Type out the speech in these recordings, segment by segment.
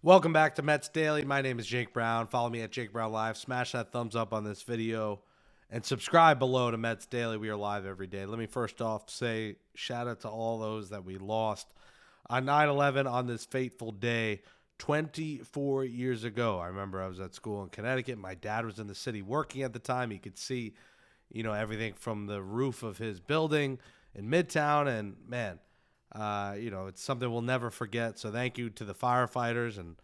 Welcome back to Mets Daily. My name is Jake Brown. Follow me at Jake Brown Live. Smash that thumbs up on this video and subscribe below to Mets Daily. We are live every day. Let me first off say shout out to all those that we lost on 9/11 on this fateful day 24 years ago. I remember I was at school in Connecticut. My dad was in the city working at the time. He could see, everything from the roof of his building in Midtown. And man, it's something we'll never forget. So thank you to the firefighters and,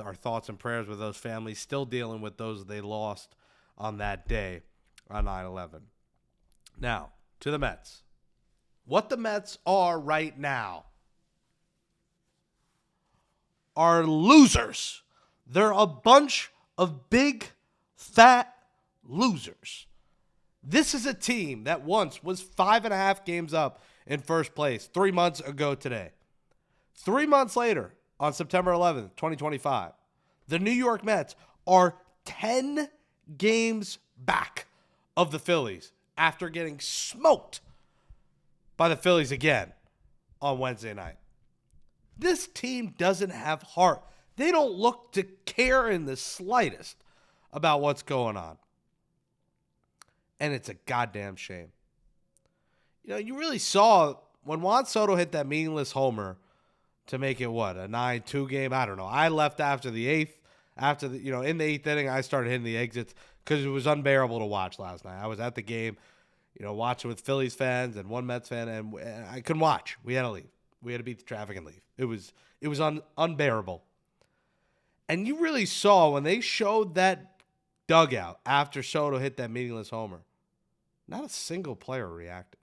our thoughts and prayers with those families still dealing with those they lost on that day on 9/11. Now, to the Mets. What the Mets are right now are losers. They're a bunch of big, fat losers. This is a team that once was 5.5 games up in first place 3 months ago today. 3 months later, on September 11th, 2025, the New York Mets are 10 games back of the Phillies after getting smoked by the Phillies again on Wednesday night. This team doesn't have heart. They don't look to care in the slightest about what's going on. And it's a goddamn shame. You really saw when Juan Soto hit that meaningless homer to make it, a 9-2 game? I don't know. I left after the eighth. In the eighth inning, I started hitting the exits because it was unbearable to watch last night. I was at the game, watching with Phillies fans and one Mets fan, and I couldn't watch. We had to leave. We had to beat the traffic and leave. It was unbearable. And you really saw when they showed that dugout after Soto hit that meaningless homer, not a single player reacted.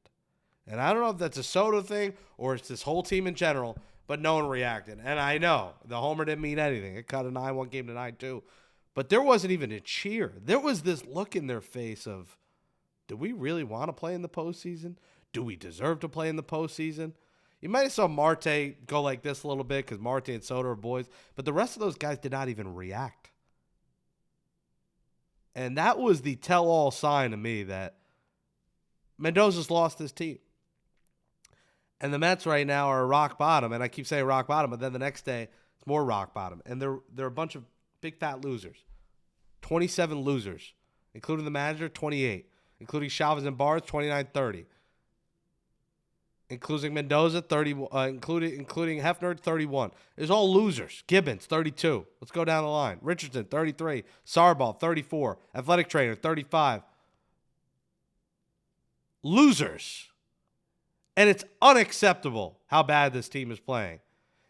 And I don't know if that's a Soto thing or it's this whole team in general, but no one reacted. And I know the homer didn't mean anything. It cut a 9-1 game to 9-2. But there wasn't even a cheer. There was this look in their face of, do we really want to play in the postseason? Do we deserve to play in the postseason? You might have saw Marte go like this a little bit because Marte and Soto are boys. But the rest of those guys did not even react. And that was the tell-all sign to me that Mendoza's lost his team. And the Mets right now are rock bottom. And I keep saying rock bottom, but then the next day it's more rock bottom. And they're a bunch of big fat losers. 27 losers, including the manager, 28. Including Chavez and Barnes, 29-30. Including Mendoza, 30. Including Hefner, 31. It's all losers. Gibbons, 32. Let's go down the line. Richardson, 33. Sarbal, 34. Athletic trainer, 35. Losers. And it's unacceptable how bad this team is playing.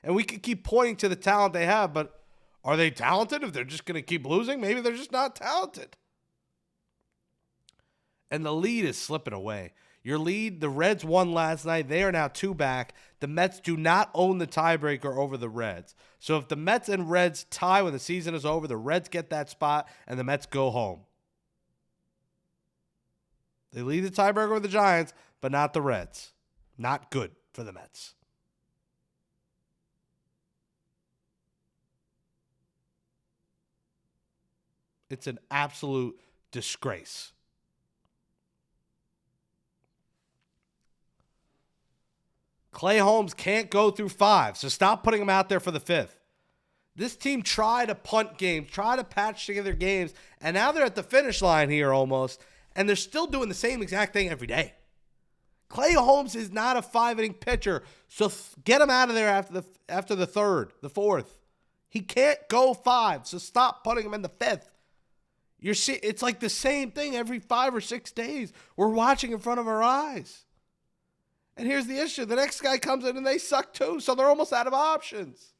And we can keep pointing to the talent they have, but are they talented if they're just going to keep losing? Maybe they're just not talented. And the lead is slipping away. Your lead, the Reds won last night. They are now 2 back. The Mets do not own the tiebreaker over the Reds. So if the Mets and Reds tie when the season is over, the Reds get that spot and the Mets go home. They lead the tiebreaker with the Giants, but not the Reds. Not good for the Mets. It's an absolute disgrace. Clay Holmes can't go through 5, so stop putting him out there for the 5th. This team tried to punt games, try to patch together games, and now they're at the finish line here almost, and they're still doing the same exact thing every day. Clay Holmes is not a 5-inning pitcher, so get him out of there after the 3rd, the 4th. He can't go 5, so stop putting him in the 5th. It's like the same thing every 5 or 6 days. We're watching in front of our eyes. And here's the issue. The next guy comes in and they suck too, so they're almost out of options.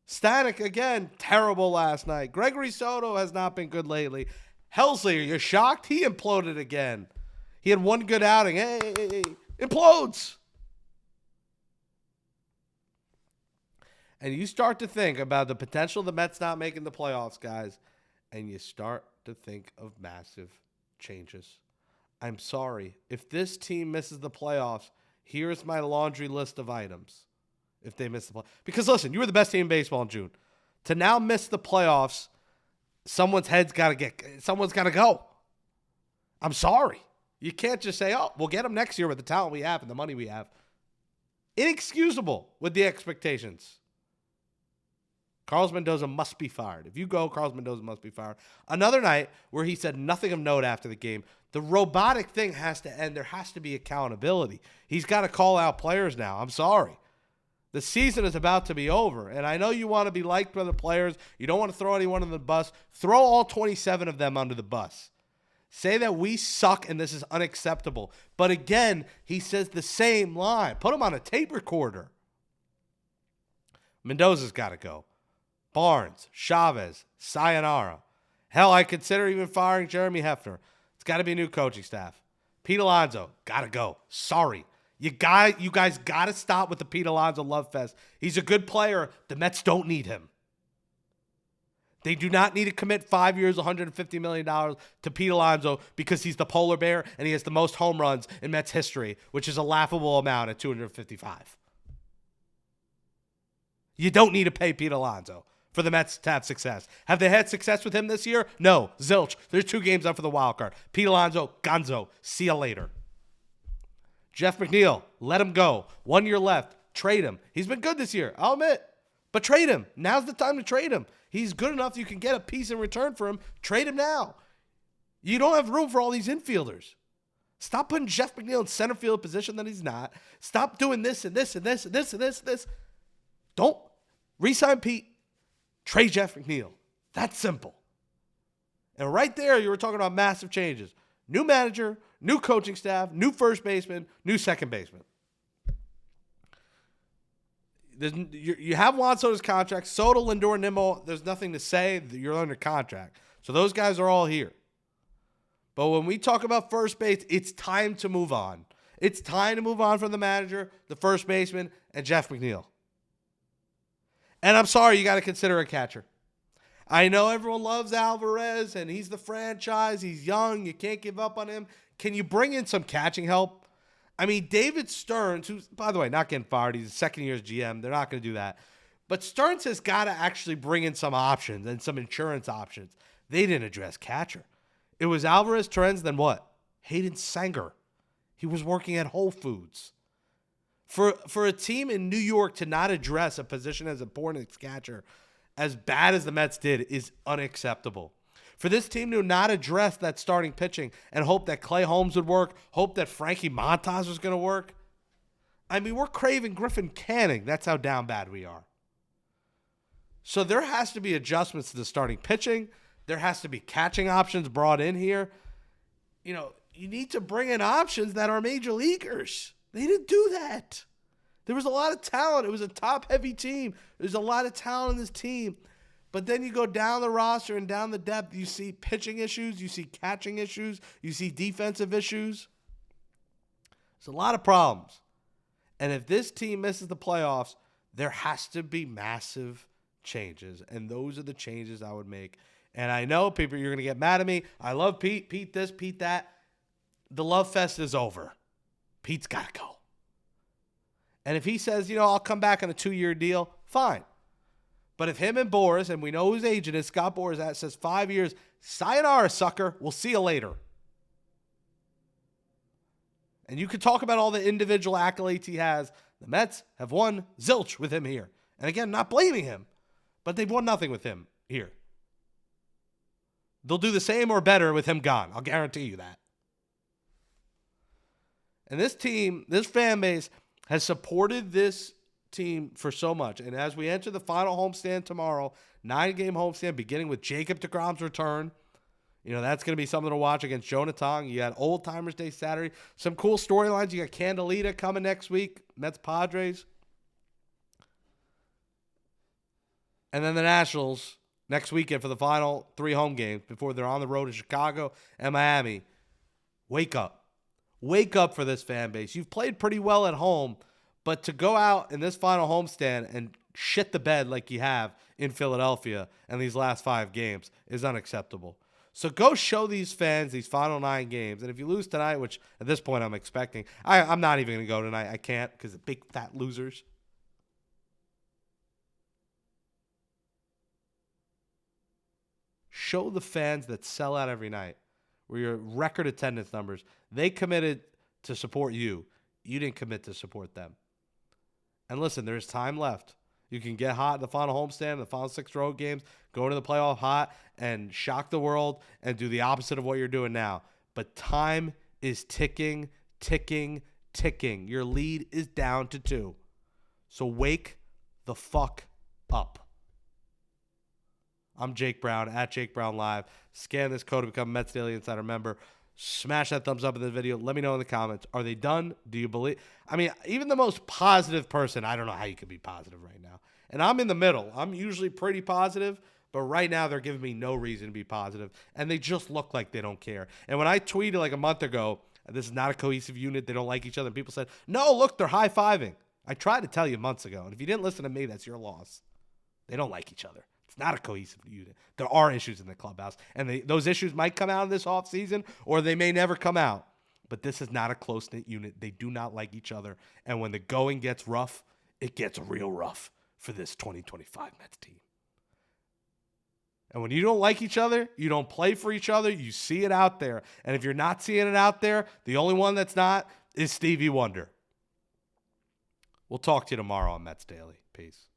Stanek, again, terrible last night. Gregory Soto has not been good lately. Helsley, are you shocked? He imploded again. He had one good outing. Hey, implodes. And you start to think about the potential of the Mets not making the playoffs, guys, and you start to think of massive changes. I'm sorry. If this team misses the playoffs, here's my laundry list of items. If they miss the playoffs. Because listen, you were the best team in baseball in June. To now miss the playoffs, someone's got to go. I'm sorry. You can't just say, oh, we'll get them next year with the talent we have and the money we have. Inexcusable with the expectations. Carlos Mendoza must be fired. If you go, Carlos Mendoza must be fired. Another night where he said nothing of note after the game. The robotic thing has to end. There has to be accountability. He's got to call out players now. I'm sorry. The season is about to be over, and I know you want to be liked by the players. You don't want to throw anyone under the bus. Throw all 27 of them under the bus. Say that we suck and this is unacceptable. But again, he says the same line. Put him on a tape recorder. Mendoza's got to go. Barnes, Chavez, sayonara. Hell, I consider even firing Jeremy Hefner. It's got to be a new coaching staff. Pete Alonso, got to go. Sorry. You guys got to stop with the Pete Alonso love fest. He's a good player. The Mets don't need him. They do not need to commit 5 years, $150 million to Pete Alonso because he's the polar bear and he has the most home runs in Mets history, which is a laughable amount at 255. You don't need to pay Pete Alonso for the Mets to have success. Have they had success with him this year? No. Zilch. There's 2 games up for the wild card. Pete Alonso, gonzo. See you later. Jeff McNeil, let him go. 1 year left. Trade him. He's been good this year, I'll admit. But trade him. Now's the time to trade him. He's good enough you can get a piece in return for him. Trade him now. You don't have room for all these infielders. Stop putting Jeff McNeil in center field position that he's not. Stop doing this and this and this and this and this and this. Don't re-sign Pete. Trade Jeff McNeil. That's simple. And right there, you were talking about massive changes. New manager, new coaching staff, new first baseman, new second baseman. You have Juan Soto's contract. Soto, Lindor, Nimmo, there's nothing to say. You're under contract. So those guys are all here. But when we talk about first base, it's time to move on. It's time to move on from the manager, the first baseman, and Jeff McNeil. And I'm sorry, you got to consider a catcher. I know everyone loves Alvarez, and he's the franchise. He's young. You can't give up on him. Can you bring in some catching help? I mean, David Stearns, who's, by the way, not getting fired. He's a second-year's GM. They're not going to do that. But Stearns has got to actually bring in some options and some insurance options. They didn't address catcher. It was Alvarez, Torrens, then what? Hayden Sanger. He was working at Whole Foods. For a team in New York to not address a position as important as catcher, as bad as the Mets did, is unacceptable. For this team to not address that starting pitching and hope that Clay Holmes would work, hope that Frankie Montas was going to work. I mean, we're craving Griffin Canning. That's how down bad we are. So there has to be adjustments to the starting pitching. There has to be catching options brought in here. You know, you need to bring in options that are major leaguers. They didn't do that. There was a lot of talent. It was a top-heavy team. There's a lot of talent in this team. But then you go down the roster and down the depth, you see pitching issues, you see catching issues, you see defensive issues. There's a lot of problems. And if this team misses the playoffs, there has to be massive changes. And those are the changes I would make. And I know people, you're going to get mad at me. I love Pete. Pete this, Pete that. The love fest is over. Pete's got to go. And if he says, I'll come back on a 2-year deal, fine. But if him and Boris, and we know whose agent is, Scott Boras, says 5 years, sayonara, sucker, we'll see you later. And you could talk about all the individual accolades he has. The Mets have won zilch with him here. And again, not blaming him, but they've won nothing with him here. They'll do the same or better with him gone. I'll guarantee you that. And this team, this fan base, has supported this team for so much. And as we enter the final homestand tomorrow, 9-game homestand beginning with Jacob deGrom's return, that's going to be something to watch against Jonah Tong. You got Old Timers Day Saturday. Some cool storylines. You got Candelita coming next week, Mets Padres. And then the Nationals next weekend for the final 3 home games before they're on the road to Chicago and Miami. Wake up. Wake up for this fan base. You've played pretty well at home, but to go out in this final homestand and shit the bed like you have in Philadelphia in these last 5 games is unacceptable. So go show these fans these final 9 games. And if you lose tonight, which at this point I'm expecting, I'm not even going to go tonight. I can't because of big fat losers. Show the fans that sell out every night, where your record attendance numbers, they committed to support you. You didn't commit to support them. And listen, there's time left. You can get hot in the final homestand, the final 6 road games, go into the playoff hot and shock the world and do the opposite of what you're doing now. But time is ticking, ticking, ticking. Your lead is down to 2. So wake the fuck up. I'm Jake Brown, at Jake Brown Live. Scan this code to become a Mets Daily Insider member. Smash that thumbs up in the video. Let me know in the comments. Are they done? Do you believe? I mean, even the most positive person, I don't know how you could be positive right now. And I'm in the middle. I'm usually pretty positive, but right now they're giving me no reason to be positive. And they just look like they don't care. And when I tweeted like a month ago, this is not a cohesive unit, they don't like each other, and people said, no, look, they're high-fiving. I tried to tell you months ago, and if you didn't listen to me, that's your loss. They don't like each other. It's not a cohesive unit. There are issues in the clubhouse, and those issues might come out in this offseason, or they may never come out. But this is not a close-knit unit. They do not like each other. And when the going gets rough, it gets real rough for this 2025 Mets team. And when you don't like each other, you don't play for each other, you see it out there. And if you're not seeing it out there, the only one that's not is Stevie Wonder. We'll talk to you tomorrow on Mets Daily. Peace.